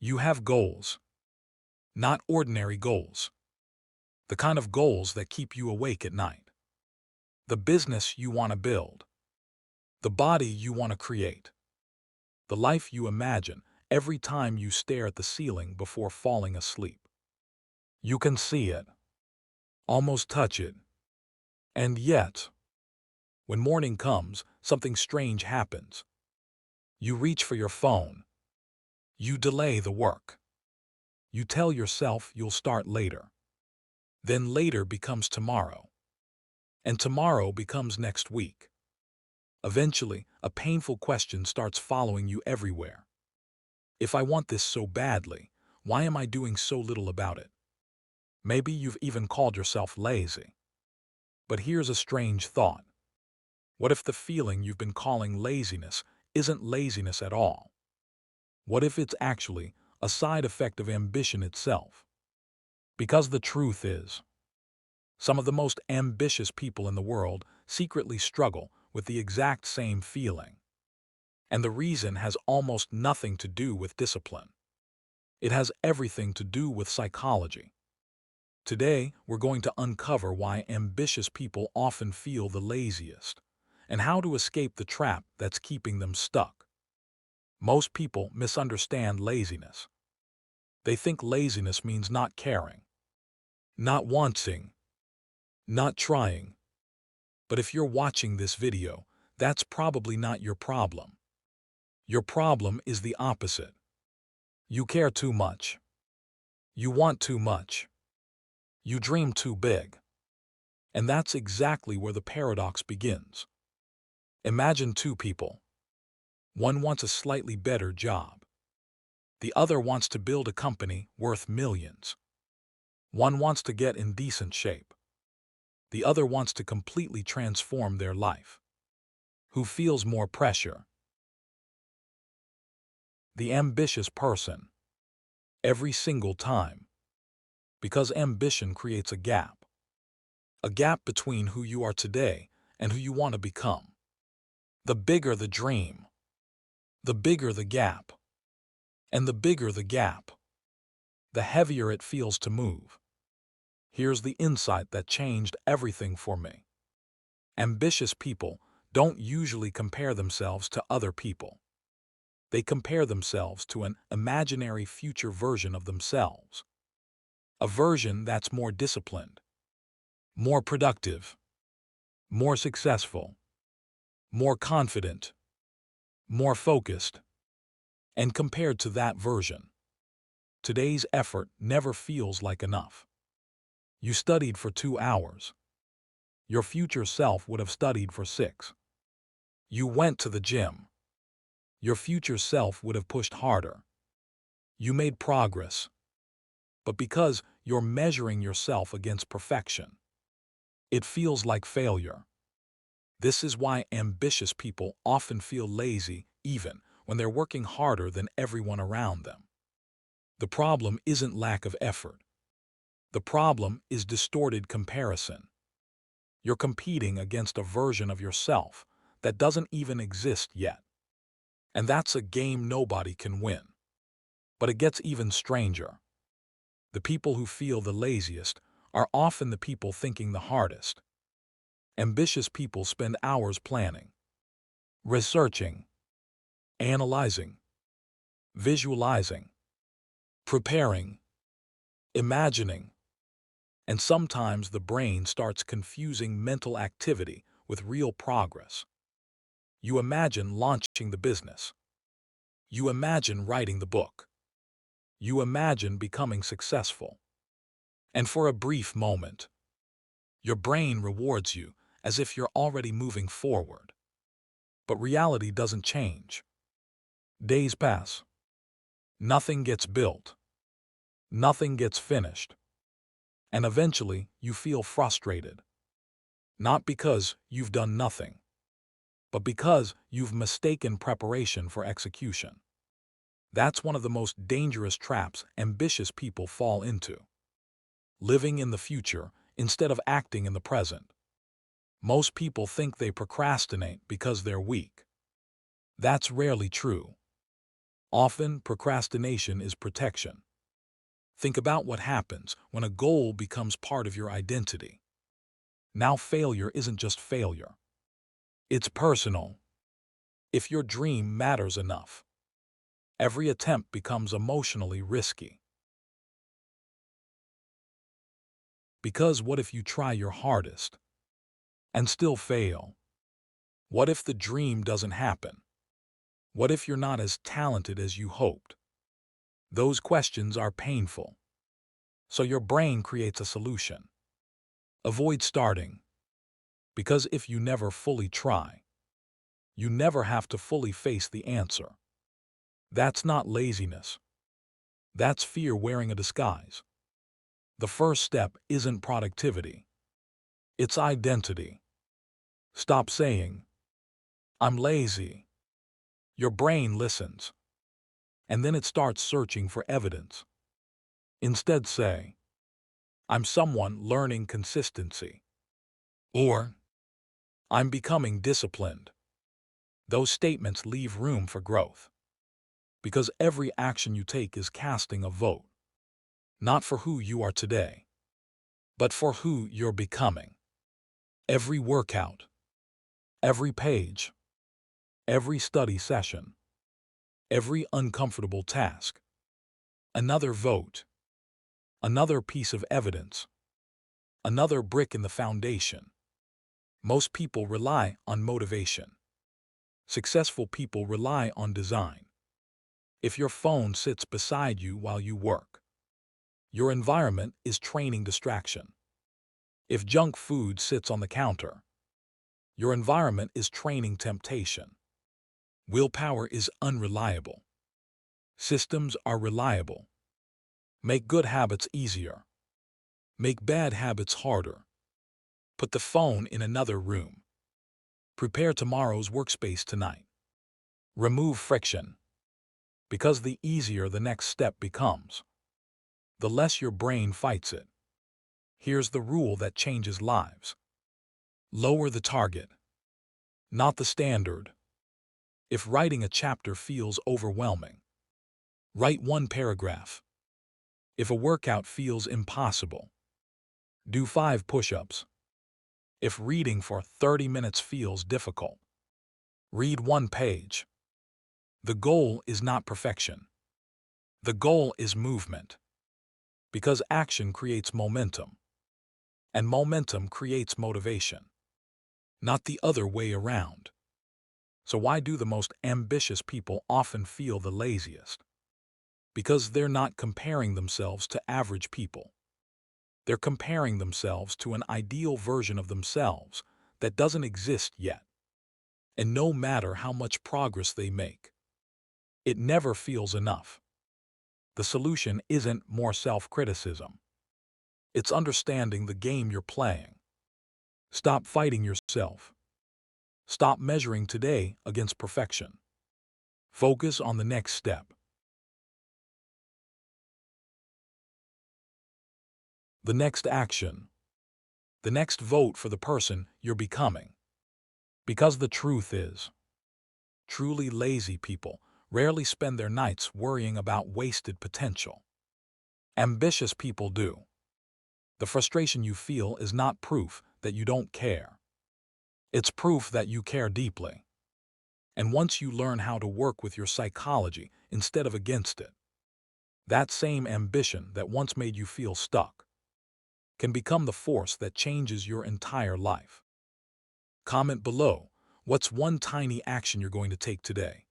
You have goals, not ordinary goals. The kind of goals that keep you awake at night. The business you want to build. The body you want to create. The life you imagine every time you stare at the ceiling before falling asleep. You can see it, almost touch it. And yet, when morning comes, something strange happens. You reach for your phone. You delay the work. You tell yourself you'll start later. Then later becomes tomorrow. And tomorrow becomes next week. Eventually, a painful question starts following you everywhere. If I want this so badly, why am I doing so little about it? Maybe you've even called yourself lazy. But here's a strange thought. What if the feeling you've been calling laziness isn't laziness at all? What if it's actually a side effect of ambition itself? Because the truth is, some of the most ambitious people in the world secretly struggle with the exact same feeling. And the reason has almost nothing to do with discipline. It has everything to do with psychology. Today, we're going to uncover why ambitious people often feel the laziest, and how to escape the trap that's keeping them stuck. Most people misunderstand laziness. They think laziness means not caring, not wanting, not trying. But if you're watching this video, that's probably not your problem. Your problem is the opposite. You care too much. You want too much. You dream too big. And that's exactly where the paradox begins. Imagine two people. One wants a slightly better job. The other wants to build a company worth millions. One wants to get in decent shape. The other wants to completely transform their life. Who feels more pressure? The ambitious person. Every single time. Because ambition creates a gap. A gap between who you are today and who you want to become. The bigger the dream, the bigger the gap. And the bigger the gap, the heavier it feels to move. Here's the insight that changed everything for me. Ambitious people don't usually compare themselves to other people. They compare themselves to an imaginary future version of themselves. A version that's more disciplined, more productive, more successful, more confident, more focused. And compared to that version, today's effort never feels like enough. You studied for 2 hours. Your future self would have studied for 6. You went to the gym. Your future self would have pushed harder. You made progress. But because you're measuring yourself against perfection, it feels like failure. This is why ambitious people often feel lazy even when they're working harder than everyone around them. The problem isn't lack of effort. The problem is distorted comparison. You're competing against a version of yourself that doesn't even exist yet. And that's a game nobody can win. But it gets even stranger. The people who feel the laziest are often the people thinking the hardest. Ambitious people spend hours planning, researching, analyzing, visualizing, preparing, imagining. And sometimes the brain starts confusing mental activity with real progress. You imagine launching the business. You imagine writing the book. You imagine becoming successful. And for a brief moment, your brain rewards you as if you're already moving forward. But reality doesn't change. Days pass. Nothing gets built. Nothing gets finished. And eventually, you feel frustrated. Not because you've done nothing, but because you've mistaken preparation for execution. That's one of the most dangerous traps ambitious people fall into. Living in the future instead of acting in the present. Most people think they procrastinate because they're weak. That's rarely true. Often, procrastination is protection. Think about what happens when a goal becomes part of your identity. Now failure isn't just failure. It's personal. If your dream matters enough, every attempt becomes emotionally risky. Because what if you try your hardest and still fail? What if the dream doesn't happen? What if you're not as talented as you hoped? Those questions are painful. So your brain creates a solution. Avoid starting. Because if you never fully try, you never have to fully face the answer. That's not laziness. That's fear wearing a disguise. The first step isn't productivity. It's identity. Stop saying, "I'm lazy." Your brain listens, and then it starts searching for evidence. Instead say, "I'm someone learning consistency." Or, "I'm becoming disciplined." Those statements leave room for growth. Because every action you take is casting a vote. Not for who you are today, but for who you're becoming. Every workout, every page, every study session, every uncomfortable task, another vote, another piece of evidence, another brick in the foundation. Most people rely on motivation. Successful people rely on design. If your phone sits beside you while you work, your environment is training distraction. If junk food sits on the counter, your environment is training temptation. Willpower is unreliable. Systems are reliable. Make good habits easier. Make bad habits harder. Put the phone in another room. Prepare tomorrow's workspace tonight. Remove friction. Because the easier the next step becomes, the less your brain fights it. Here's the rule that changes lives. Lower the target, not the standard. If writing a chapter feels overwhelming, write one paragraph. If a workout feels impossible, do 5 push-ups. If reading for 30 minutes feels difficult, read 1 page. The goal is not perfection. The goal is movement. Because action creates momentum, and momentum creates motivation, not the other way around. So why do the most ambitious people often feel the laziest? Because they're not comparing themselves to average people. They're comparing themselves to an ideal version of themselves that doesn't exist yet. And no matter how much progress they make, it never feels enough. The solution isn't more self-criticism. It's understanding the game you're playing. Stop fighting yourself. Stop measuring today against perfection. Focus on the next step. The next action. The next vote for the person you're becoming. Because the truth is, truly lazy people rarely spend their nights worrying about wasted potential. Ambitious people do. The frustration you feel is not proof that you don't care. It's proof that you care deeply. And once you learn how to work with your psychology instead of against it, that same ambition that once made you feel stuck can become the force that changes your entire life. Comment below, what's one tiny action you're going to take today?